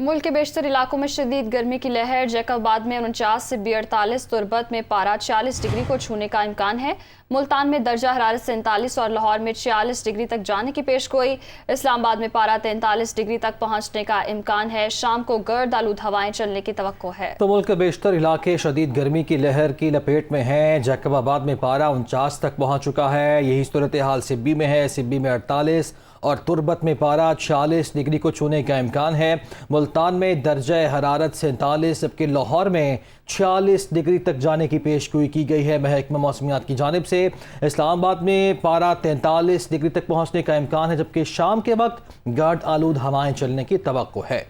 मुल्क के बेशतर इलाकों में शदीद गर्मी की लहर। जैकबाबाद में 49 से 48, तुर्बत में पारा 40 डिग्री को छूने का इम्कान है। मुल्तान में दर्जा हरारत 47 और लाहौर में 46 डिग्री तक जाने की पेशगोई। इस्लामाबाद में पारा 43 डिग्री तक पहुंचने का इम्कान है। शाम को गर्द आलूद हवाएं चलने की तवक्को है। तो मुल्क के बेशतर इलाके शदीद गर्मी की लहर की लपेट में हैं। जैकबाबाद में पारा 49 तक पहुँच चुका है। यही सूरत हाल सिब्बी में है। सिब्बी में 48 और तुर्बत में पारा 46 डिग्री को छूने का इम्कान है। मुल्तान में दर्जा हरारत 47 जबकि लाहौर में 46 डिग्री तक जाने की पेशगोई की गई है महकमा मौसमियात की जानिब से। इस्लामाबाद में पारा 43 डिग्री तक पहुँचने का इम्कान है जबकि शाम के वक्त गर्द आलूद हवाएं चलने की तवक्को है।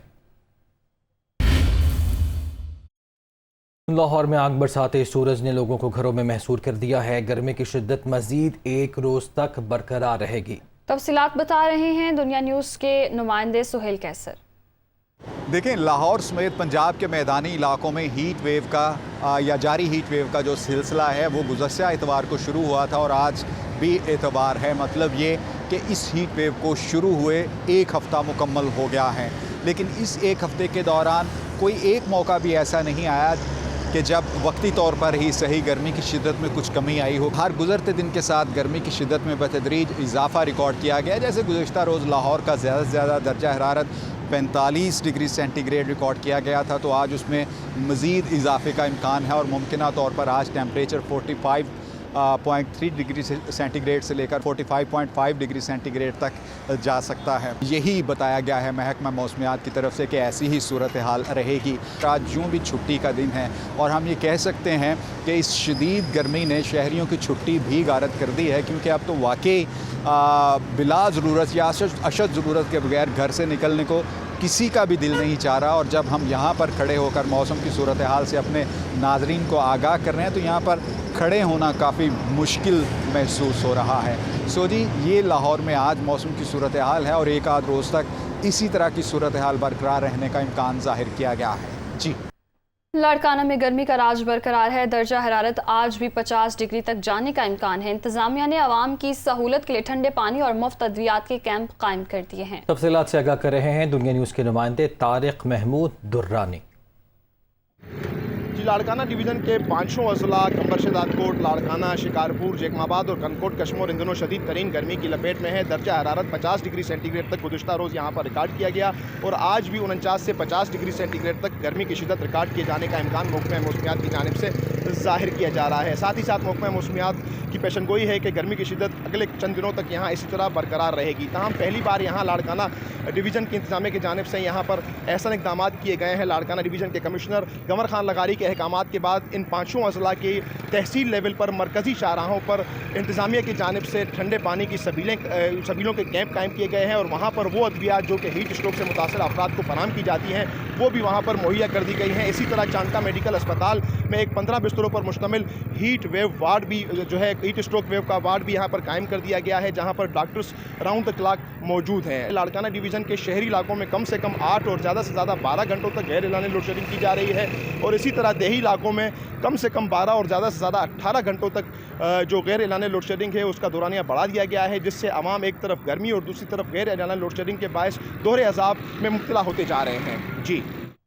लाहौर में आग बरसाते सूरज ने लोगों को घरों में महसूर कर दिया है। गर्मी की शिद्दत मजीद एक रोज तक बरकरार रहेगी। तफसीलात बता रहे हैं दुनिया न्यूज़ के नुमाइंदे सुहेल कैसर। देखें, लाहौर समेत पंजाब के मैदानी इलाकों में हीट वेव का या जारी हीट वेव का जो सिलसिला है वो गुज़श्ता एतवार को शुरू हुआ था और आज भी एतवार है। मतलब ये कि इस हीट वेव को शुरू हुए एक हफ़्ता मुकम्मल हो गया है, लेकिन इस एक हफ़्ते के दौरान कोई एक मौका भी ऐसा नहीं आया कि जब वक्ती तौर पर ही सही गर्मी की शिद्दत में कुछ कमी आई हो। हर गुज़रते दिन के साथ गर्मी की शिद्दत में बतदरीज इजाफा रिकॉर्ड किया गया। जैसे गुज़श्ता रोज़ लाहौर का ज़्यादा से ज़्यादा दर्जा हरारत 45 डिग्री सेंटीग्रेड रिकॉर्ड किया गया था, तो आज उसमें मज़ीद इजाफे का इम्कान है और मुमकिन तौर पर आज टेम्परेचर 45.3 डिग्री सेंटीग्रेड से लेकर 45.5 डिग्री सेंटीग्रेड तक जा सकता है। यही बताया गया है महकमा मौसमियात की तरफ से कि ऐसी ही सूरत हाल रहेगी। आज यूँ भी छुट्टी का दिन है और हम ये कह सकते हैं कि इस शदीद गर्मी ने शहरियों की छुट्टी भी गारत कर दी है, क्योंकि अब तो वाकई बिला ज़रूरत या अशद ज़रूरत के बगैर घर से निकलने को किसी का भी दिल नहीं चाह रहा। और जब हम यहाँ पर खड़े होकर मौसम की सूरत हाल से अपने नाज़रीन को आगाह कर रहे हैं तो यहाँ पर खड़े होना काफ़ी मुश्किल महसूस हो रहा है। सो जी, ये लाहौर में आज मौसम की सूरत हाल है और एक आध रोज़ तक इसी तरह की सूरत हाल बरकरार रहने का इम्कान ज़ाहिर किया गया है। जी, लाड़काना में गर्मी का राज बरकरार है। दर्जा हरारत आज भी 50 डिग्री तक जाने का इम्कान है। इंतजामिया ने आवाम की सहूलत के लिए ठंडे पानी और मुफ्त अद्वियात के कैंप कायम कर दिए हैं। तफसीलात से आगाह कर रहे हैं दुनिया न्यूज़ के नुमाइंदे तारिक महमूद दुर्रानी। लाड़काना डिवीज़न के 500 अजला कंबर शदादकोट, लाड़काना, शिकारपुर, जैकबाबाद और कनकोट कश्मीर इन दिनों शदीद तरीन गर्मी की लपेट में है। दर्जा हरारत 50 डिग्री सेंटीग्रेड तक गुज़श्ता रोज़ यहाँ पर रिकॉर्ड किया गया और आज भी 49 से 50 डिग्री सेंटीग्रेड तक गर्मी की शिद्दत रिकॉर्ड किए जाने का इम्कान महकमा मौसमियात की जानिब से ज़ाहिर किया जा रहा है। साथ ही साथ महकमा मौसमियात की पेशनगोई है कि गर्मी की शिद्दत अगले चंद दिनों तक यहाँ इसी तरह बरकरार रहेगी। ताहम पहली बार यहाँ लाड़काना डिवीज़न की इंतजामिया की जानिब से यहाँ पर ऐसा इकदाम किए गए हैं। लाड़काना डिवीज़न के कमिश्नर गंवर खान लगारी के अहकामात के बाद इन 500 अजला की तहसील लेवल पर मरकज़ी शाहराहों पर इंतजामिया की जानिब से ठंडे पानी की सबीलों के कैंप कायम किए गए हैं और वहाँ पर वो अद्वियात जो कि हीट स्ट्रोक से मुतासर अफराद को फराहम की जाती हैं वो भी वहाँ पर मुहैया कर दी गई हैं। इसी तरह चांटा मेडिकल अस्पताल में एक 15 बिस्तरों पर मुश्तमिल हीट वेव वार्ड भी जो है हीट स्ट्रोक वेव का वार्ड भी यहाँ पर कायम कर दिया गया है, जहाँ पर डॉक्टर्स राउंड द क्लॉक मौजूद हैं। लाड़काना डिवीज़न के शहरी इलाकों में कम से कम 8 और ज़्यादा से ज़्यादा 12 घंटों तक गैर एलानी लोड शेडिंग की जा रही है और इसी तरह देही इलाकों में कम से कम 12 और ज़्यादा से ज़्यादा 18 घंटों तक जो गैर एलानी लोड शेडिंग है उसका दौरानिया बढ़ा दिया गया है, जिससे आवाम एक तरफ गर्मी और दूसरी तरफ गैर एलानी लोड शेडिंग के बायस दोहरे अज़ाब में मुब्तला होते जा रहे हैं। जी।